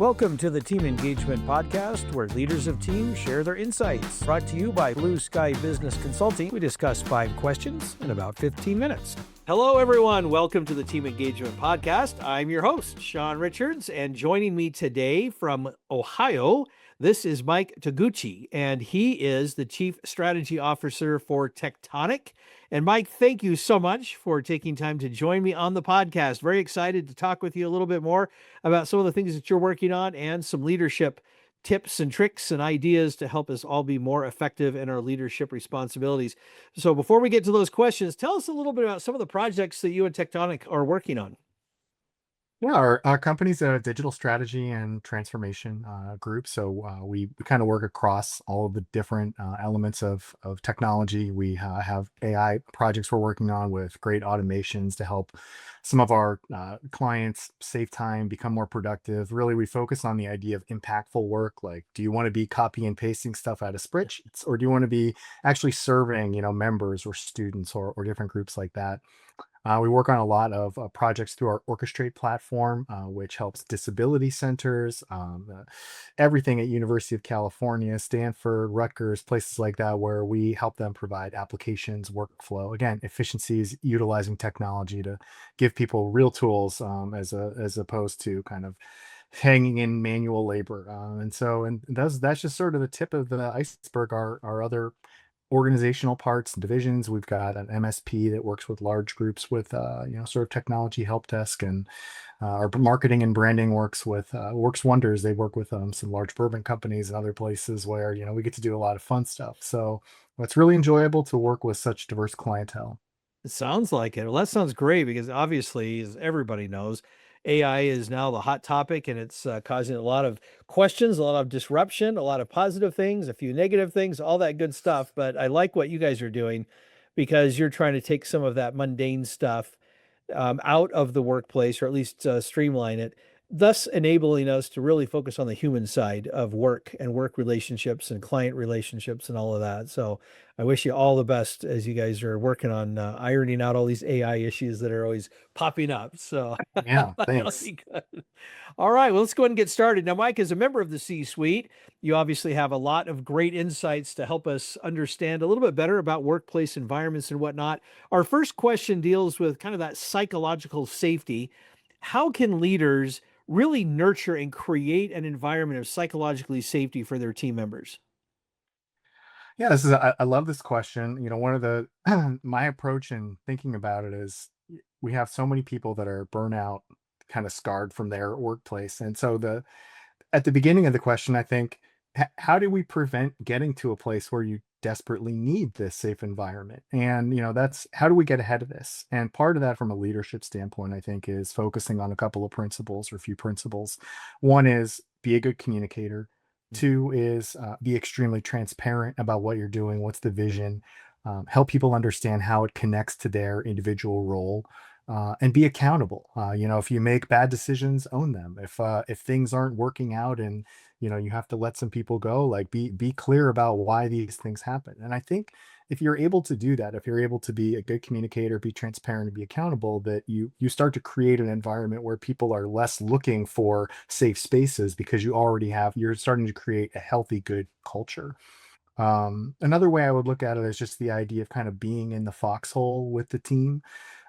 Welcome to the Team Engagement Podcast, where leaders of teams share their insights. Brought to you by Blue Sky Business Consulting. We discuss 5 questions in about 15 minutes. Hello, everyone. Welcome to the Team Engagement Podcast. I'm your host, Shawn Richards, and joining me today from Ohio, this is Mike Toguchi, and he is the Chief Strategy Officer for Tectonic. And Mike, thank you so much for taking time to join me on the podcast. Very excited to talk with you a little bit more about some of the things that you're working on and some leadership tips and tricks and ideas to help us all be more effective in our leadership responsibilities. So before we get to those questions, tell us a little bit about some of the projects that you and Tectonic are working on. Yeah, our company's a digital strategy and transformation group. So we kind of work across all of the different elements of technology. We have AI projects we're working on with great automations to help some of our clients save time, become more productive. Really, we focus on the idea of impactful work. Like, do you want to be copy and pasting stuff out of spreadsheets, or do you want to be actually serving, members or students or different groups like that? We work on a lot of projects through our Orchestrate platform, which helps disability centers, everything at University of California, Stanford, Rutgers, places like that, where we help them provide applications, workflow. Again, efficiencies, utilizing technology to give people real tools as opposed to kind of hanging in manual labor. And that's just sort of the tip of the iceberg. Our other organizational parts and divisions. We've got an MSP that works with large groups with sort of technology help desk, and our marketing and branding works wonders. They work with some large bourbon companies and other places where we get to do a lot of fun stuff. So it's really enjoyable to work with such diverse clientele. It sounds like it. Well, that sounds great because obviously, as everybody knows, AI is now the hot topic and it's causing a lot of questions, a lot of disruption, a lot of positive things, a few negative things, all that good stuff. But I like what you guys are doing because you're trying to take some of that mundane stuff out of the workplace, or at least streamline it, thus enabling us to really focus on the human side of work and work relationships and client relationships and all of that. So I wish you all the best as you guys are working on ironing out all these AI issues that are always popping up. So Yeah, that'll thanks. be good. All right, well, let's go ahead and get started. Now, Mike, as a member of the C-suite, you obviously have a lot of great insights to help us understand a little bit better about workplace environments and whatnot. Our first question deals with kind of that psychological safety. How can leaders really nurture and create an environment of psychologically safety for their team members? Yeah, I love this question. One of the my approach in thinking about it is we have so many people that are burnout, kind of scarred from their workplace. And so the at the beginning of the question, I think, how do we prevent getting to a place where you desperately need this safe environment? And, that's how do we get ahead of this? And part of that from a leadership standpoint, I think, is focusing on a couple of principles or a few principles. One is be a good communicator. Two is be extremely transparent about what you're doing, what's the vision, help people understand how it connects to their individual role, and be accountable. If you make bad decisions, own them. If things aren't working out and you have to let some people go, like be clear about why these things happen. And I think if you're able to do that, if you're able to be a good communicator, be transparent, and be accountable, that you start to create an environment where people are less looking for safe spaces because you're starting to create a healthy, good culture. Another way I would look at it is just the idea of kind of being in the foxhole with the team.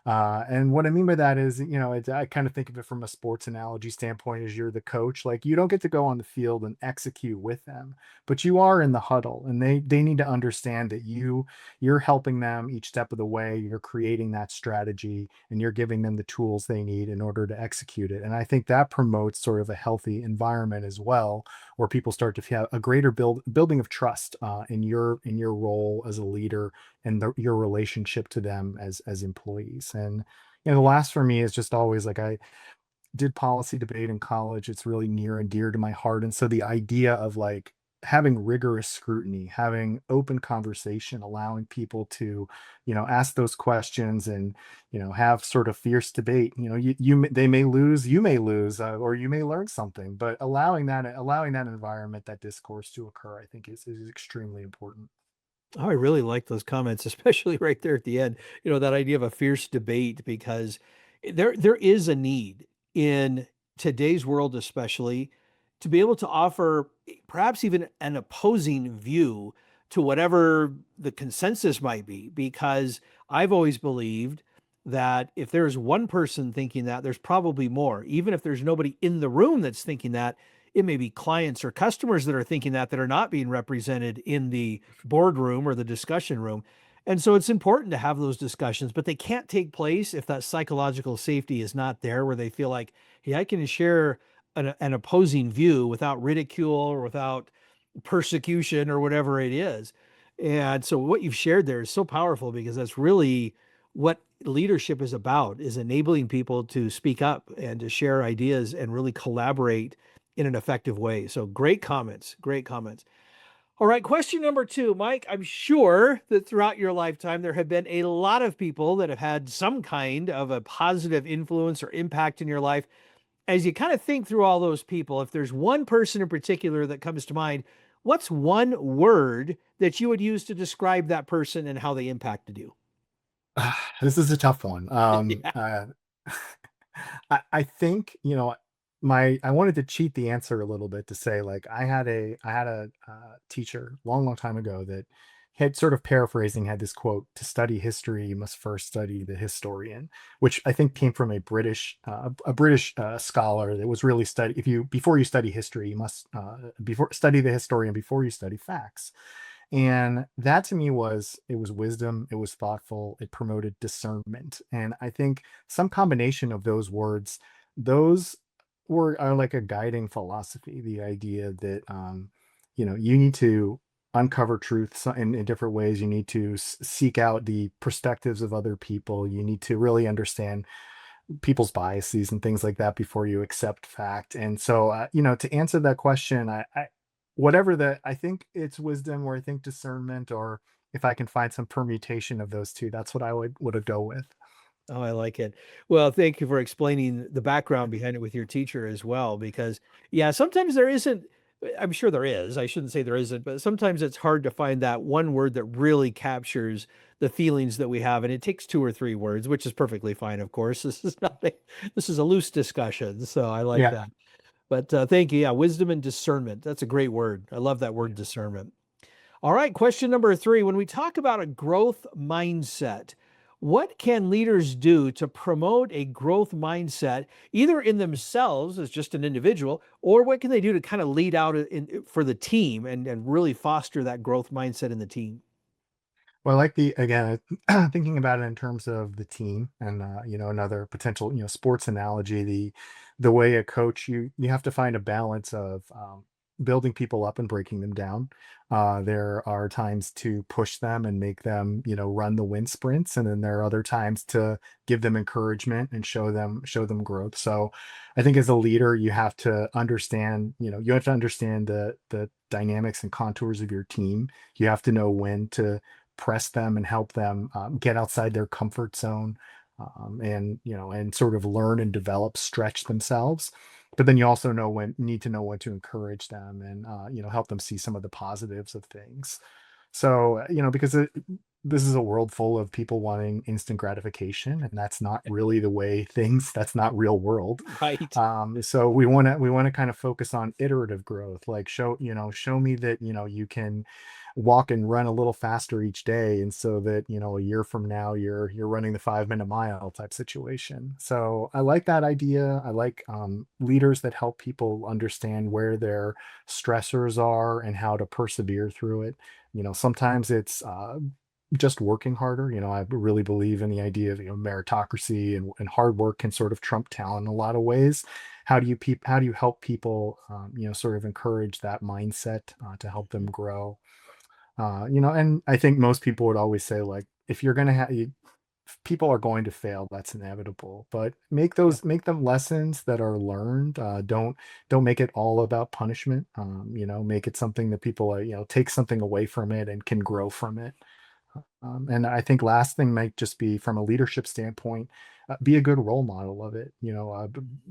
And what I mean by that is, I kind of think of it from a sports analogy standpoint. As you're the coach, like, you don't get to go on the field and execute with them, but you are in the huddle, and they need to understand that you're helping them each step of the way. You're creating that strategy, and you're giving them the tools they need in order to execute it. And I think that promotes sort of a healthy environment as well, where people start to have a greater building of trust in your role as a leader, and your relationship to them as employees. And the last for me is just always, like, I did policy debate in college. It's really near and dear to my heart. And so the idea of, like, having rigorous scrutiny, having open conversation, allowing people to ask those questions, and have sort of fierce debate. They may lose, you may lose, or you may learn something, but allowing that environment, that discourse to occur, I think is extremely important. Oh, I really like those comments, especially right there at the end. That idea of a fierce debate, because there is a need in today's world, especially. to be able to offer perhaps even an opposing view to whatever the consensus might be. Because I've always believed that if there's one person thinking that, there's probably more. Even if there's nobody in the room that's thinking that, it may be clients or customers that are thinking that are not being represented in the boardroom or the discussion room. And so it's important to have those discussions, but they can't take place if that psychological safety is not there, where they feel like, hey, I can share an opposing view without ridicule or without persecution or whatever it is. And so what you've shared there is so powerful, because that's really what leadership is about, is enabling people to speak up and to share ideas and really collaborate in an effective way. So great comments, great comments. All right, question number two, Mike. I'm sure that throughout your lifetime, there have been a lot of people that have had some kind of a positive influence or impact in your life. As you kind of think through all those people, if there's one person in particular that comes to mind, what's one word that you would use to describe that person and how they impacted you? This is a tough one. Yeah. I think, my I wanted to cheat the answer a little bit to say, like, I had a teacher long, long time ago that had, sort of paraphrasing, had this quote: "To study history, you must first study the historian," which I think came from a British scholar that was really study. If you Before you study history, you must before study the historian before you study facts. And that to me was wisdom, it was thoughtful, it promoted discernment. And I think some combination of those words, those are like a guiding philosophy. The idea that you need to uncover truth in different ways. You need to seek out the perspectives of other people. You need to really understand people's biases and things like that before you accept fact. And so, to answer that question, whatever that, I think it's wisdom, or I think discernment, or if I can find some permutation of those two, that's what I would go with. Oh, I like it. Well, thank you for explaining the background behind it with your teacher as well, because yeah, sometimes there isn't, I'm sure there is, I shouldn't say there isn't, but sometimes it's hard to find that one word that really captures the feelings that we have. And it takes two or three words, which is perfectly fine, of course. This is not this is a loose discussion. So I like Yeah. that. But thank you. Yeah, wisdom and discernment. That's a great word. I love that word, Yeah. discernment. All right, question number three. When we talk about a growth mindset, what can leaders do to promote a growth mindset, either in themselves as just an individual, or what can they do to kind of lead out for the team and really foster that growth mindset in the team? Well, I like the again, thinking about it in terms of the team, and another potential, sports analogy, the way a coach, you have to find a balance of building people up and breaking them down. There are times to push them and make them, run the wind sprints, and then there are other times to give them encouragement and show them growth. So I think as a leader, you have to understand the dynamics and contours of your team. You have to know when to press them and help them get outside their comfort zone, and sort of learn and develop, stretch themselves. But then you also need to know when to encourage them, and help them see some of the positives of things. So, because this is a world full of people wanting instant gratification, and that's not really the way things. That's not real world. Right. So we want to kind of focus on iterative growth, like show me that you can walk and run a little faster each day, and so that a year from now you're running the 5-minute mile type situation. So I like that idea. I like leaders that help people understand where their stressors are and how to persevere through it. Sometimes it's just working harder. I really believe in the idea of meritocracy, and hard work can sort of trump talent in a lot of ways. How do you help people sort of encourage that mindset to help them grow? And I think most people would always say, like, if you're gonna have people are going to fail, that's inevitable, but Yeah. make them lessons that are learned. Don't make it all about punishment. Make it something that people take something away from it and can grow from it. And I think last thing might just be, from a leadership standpoint, be a good role model of it.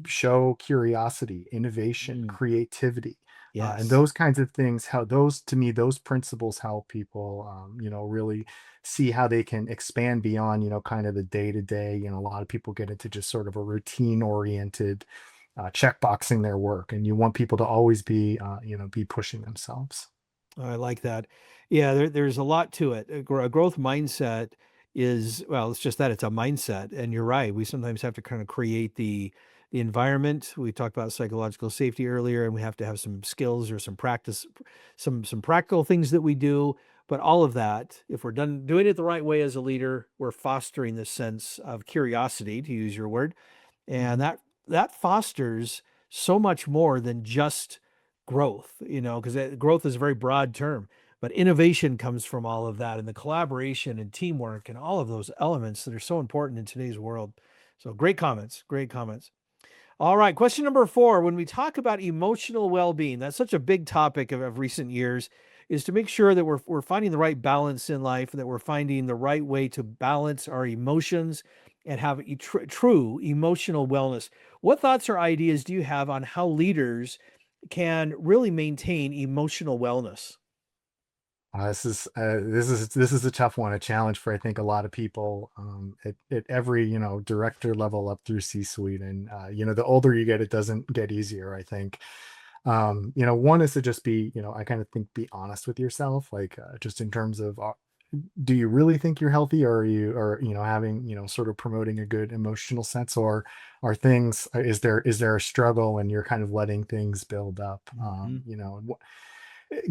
Show curiosity, innovation, Mm, creativity, and yes. those kinds of things. How those to me, those principles help people, really see how they can expand beyond, kind of the day to day. A lot of people get into just sort of a routine oriented checkboxing their work, and you want people to always be be pushing themselves. I like that. Yeah, there's a lot to it. A growth mindset is, well, it's just that it's a mindset. And you're right. We sometimes have to kind of create the environment. We talked about psychological safety earlier, and we have to have some skills or some practice, some practical things that we do. But all of that, if we're done doing it the right way as a leader, we're fostering this sense of curiosity, to use your word, and Mhm. that fosters so much more than just growth, because growth is a very broad term, but innovation comes from all of that, and the collaboration and teamwork and all of those elements that are so important in today's world. So great comments, great comments. All right, question number 4. When we talk about emotional well-being, that's such a big topic of recent years, is to make sure that we're finding the right balance in life, that we're finding the right way to balance our emotions and have true emotional wellness. What thoughts or ideas do you have on how leaders can really maintain emotional wellness? This is a tough one, a challenge for I think a lot of people at every director level up through C-suite, and the older you get, it doesn't get easier. I think one is to just be I kind of think be honest with yourself, like just in terms of do you really think you're healthy, or are you or having sort of promoting a good emotional sense, or are things is there a struggle and you're kind of letting things build up, Mhm. and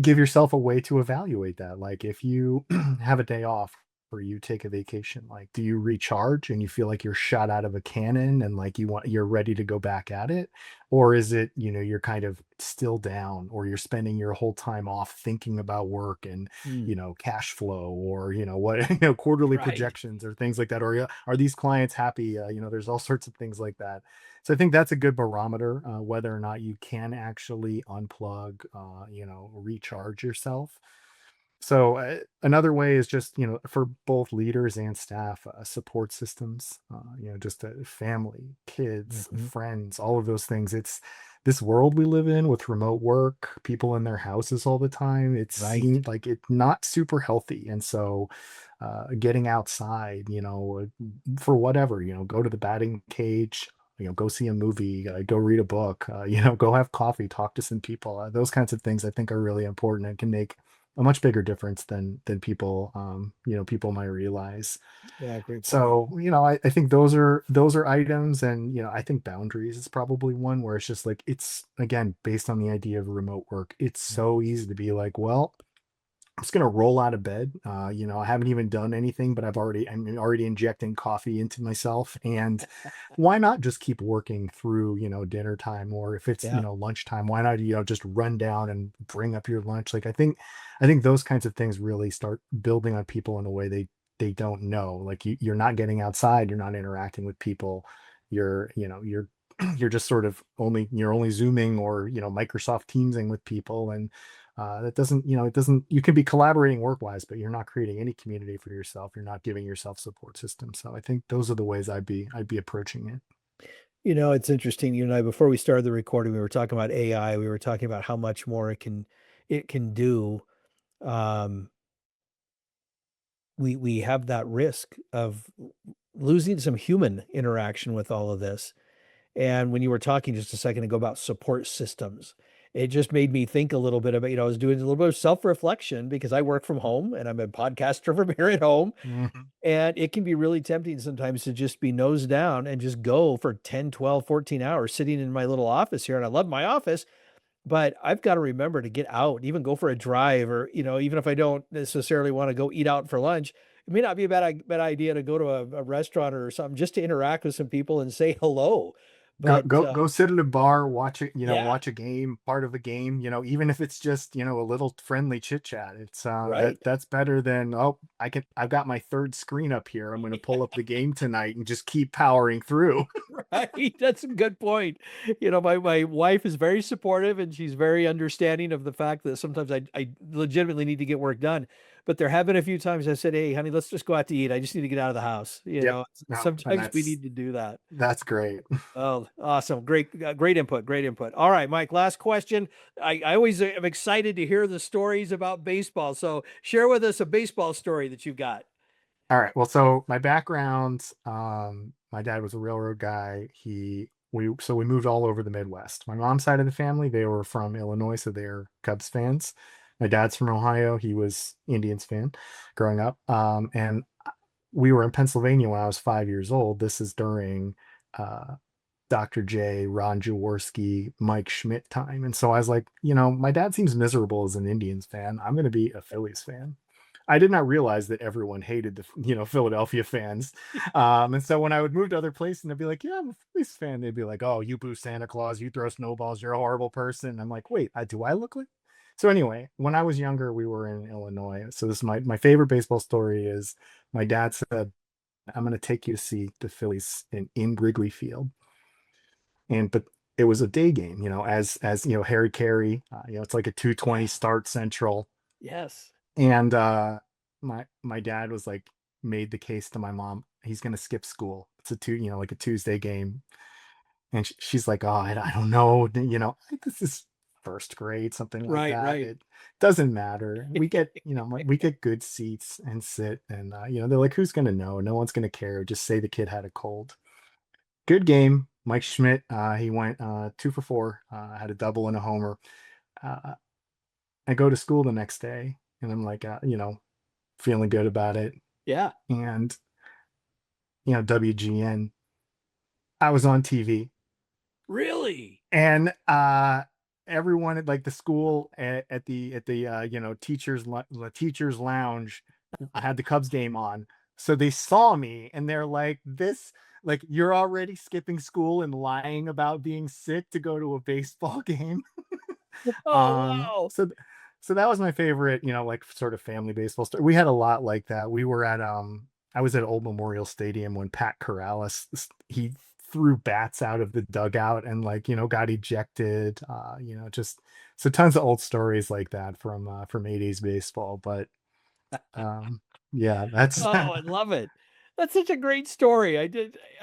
give yourself a way to evaluate that. Like if you have a day off or you take a vacation, like do you recharge and you feel like you're shot out of a cannon and like you're ready to go back at it? Or is it, you're kind of still down, or you're spending your whole time off thinking about work and, Mm. cash flow, or, what, quarterly Right. projections or things like that? Or are these clients happy? There's all sorts of things like that. So I think that's a good barometer, whether or not you can actually unplug, recharge yourself. So another way is just for both leaders and staff, support systems, just family, kids, Mhm. friends, all of those things. It's this world we live in with remote work, people in their houses all the time. It Right. seemed like it's not super healthy, and so getting outside, for whatever, go to the batting cage, go see a movie, go read a book, go have coffee, talk to some people. Those kinds of things I think are really important and can make a much bigger difference than people people might realize. Yeah, great point. So I think those are items, and I think boundaries is probably one where it's just like, it's again based on the idea of remote work. It's so easy to be like, well, I'm just gonna roll out of bed. I haven't even done anything, but I'm already injecting coffee into myself. And why not just keep working through, dinner time, or if it's, Yeah. lunchtime, why not, just run down and bring up your lunch? Like I think those kinds of things really start building on people in a way they don't know. Like you're not getting outside, you're not interacting with people, you're you're just sort of only zooming or Microsoft Teamsing with people, and that doesn't it doesn't you can be collaborating work wise, but you're not creating any community for yourself, you're not giving yourself support system. So I think those are the ways I'd be approaching it. It's interesting. You and I, before we started the recording, we were talking about AI. We were talking about how much more it can do. Um, we have that risk of losing some human interaction with all of this. And when you were talking just a second ago about support systems, it just made me think a little bit about, I was doing a little bit of self-reflection because I work from home and I'm a podcaster from here at home. Mhm. And it can be really tempting sometimes to just be nose down and just go for 10, 12, 14 hours sitting in my little office here. And I love my office, but I've got to remember to get out, even go for a drive, or, even if I don't necessarily want to go eat out for lunch, it may not be a bad idea to go to a restaurant or something just to interact with some people and say hello. Go But go go sit at a bar, watch it, yeah, watch a game, part of a game, even if it's just, a little friendly chit chat. It's right. that's better than, oh, I've got my third screen up here. I'm gonna pull up the game tonight and just keep powering through. Right. That's a good point. My wife is very supportive and she's very understanding of the fact that sometimes I legitimately need to get work done. But there have been a few times I said, "Hey, honey, let's just go out to eat. I just need to get out of the house." Yep. No, and Sometimes we need to do that. that's great. Oh, awesome. Great, great input. Great input. All right, Mike, last question. I always am excited to hear the stories about baseball. So share with us a baseball story that you've got. All right. Well, so my background, my dad was a railroad guy. He we moved all over the Midwest. My mom's side of the family, they were from Illinois, so they're Cubs fans. My dad's from Ohio. He was Indians fan growing up. And we were in Pennsylvania when I was 5 years old. This is during uh, Dr. J, Ron Jaworski, Mike Schmidt time. And so I was like, my dad seems miserable as an Indians fan. I'm going to be a Phillies fan. I did not realize that everyone hated the, Philadelphia fans. And so when I would move to other places and they'd be like, yeah, I'm a Phillies fan. They'd be like, oh, you boo Santa Claus, you throw snowballs, you're a horrible person. And I'm like, wait, do I look like? So anyway, when I was younger, we were in Illinois. So this is my favorite baseball story is my dad said, I'm going to take you to see the Phillies in Wrigley Field. But it was a day game, as Harry Carey, it's like a 2:20 start Central. Yes. And my dad was like, made the case to my mom, he's going to skip school. It's like a Tuesday game. And she's like, oh, I don't know, this is first grade, something like Right, that. right. It doesn't matter. We get, we get good seats and sit, and they're like, who's going to know? No one's going to care. Just say the kid had a cold. Good game. Mike Schmidt, he went 2 for 4, had a double and a homer. I go to school the next day and I'm like, feeling good about it. Yeah. And, WGN, I was on TV. Really? And everyone at like the school at the teachers lounge had the Cubs game on. So they saw me and they're like, you're already skipping school and lying about being sick to go to a baseball game. Oh, wow. So that was my favorite, like sort of family baseball story. We had a lot like that. We were at I was at Old Memorial Stadium when Pat Corrales, he threw bats out of the dugout and got ejected. Just so tons of old stories like that from 80s baseball. But yeah, that's Oh, I love it. That's such a great story.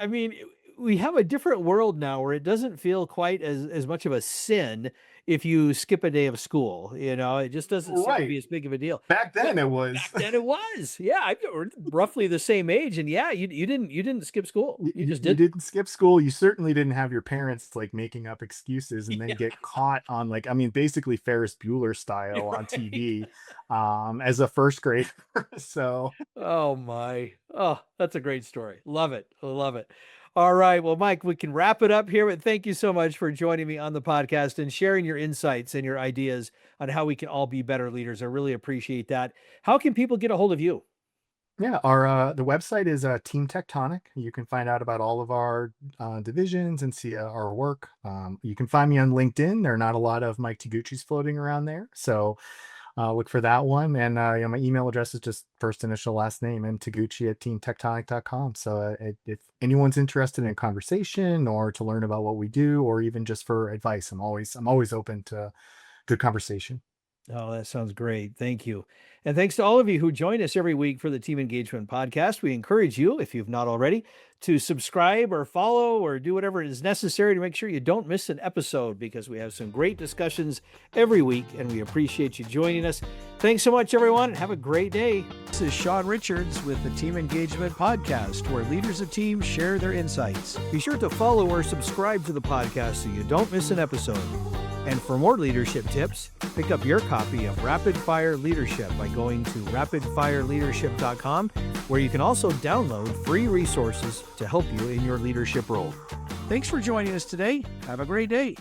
I mean, we have a different world now where it doesn't feel quite as much of a sin if you skip a day of school. It just doesn't seem to be right. as big of a deal. Back then But it was. back then it was. Yeah, we're roughly the same age, and yeah, you didn't skip school. You just You did. didn't skip school. You certainly didn't have your parents like making up excuses and then Yeah, get caught on basically Ferris Bueller style on right. TV as a first grader. So Oh my. Oh, that's a great story. Love it. I love it. All right. Well, Mike, we can wrap it up here, but thank you so much for joining me on the podcast and sharing your insights and your ideas on how we can all be better leaders. I really appreciate that. How can people get a hold of you? yeah, our the website is Team Tectonic. You can find out about all of our divisions and see our work. You can find me on LinkedIn. There are not a lot of Mike Toguchis floating around there, so look for that one. And my email address is just first initial last name, mtoguchi@teamtectonic.com. So if anyone's interested in conversation or to learn about what we do, or even just for advice, I'm always open to good conversation. Oh, that sounds great. Thank you. And thanks to all of you who join us every week for the Team Engagement Podcast. We encourage you, if you've not already, to subscribe or follow or do whatever is necessary to make sure you don't miss an episode, because we have some great discussions every week and we appreciate you joining us. Thanks so much, everyone. Have a great day. This is Shawn Richards with the Team Engagement Podcast, where leaders of teams share their insights. Be sure to follow or subscribe to the podcast so you don't miss an episode. And for more leadership tips, pick up your copy of Rapid Fire Leadership by going to rapidfireleadership.com, where you can also download free resources to help you in your leadership role. Thanks for joining us today. Have a great day.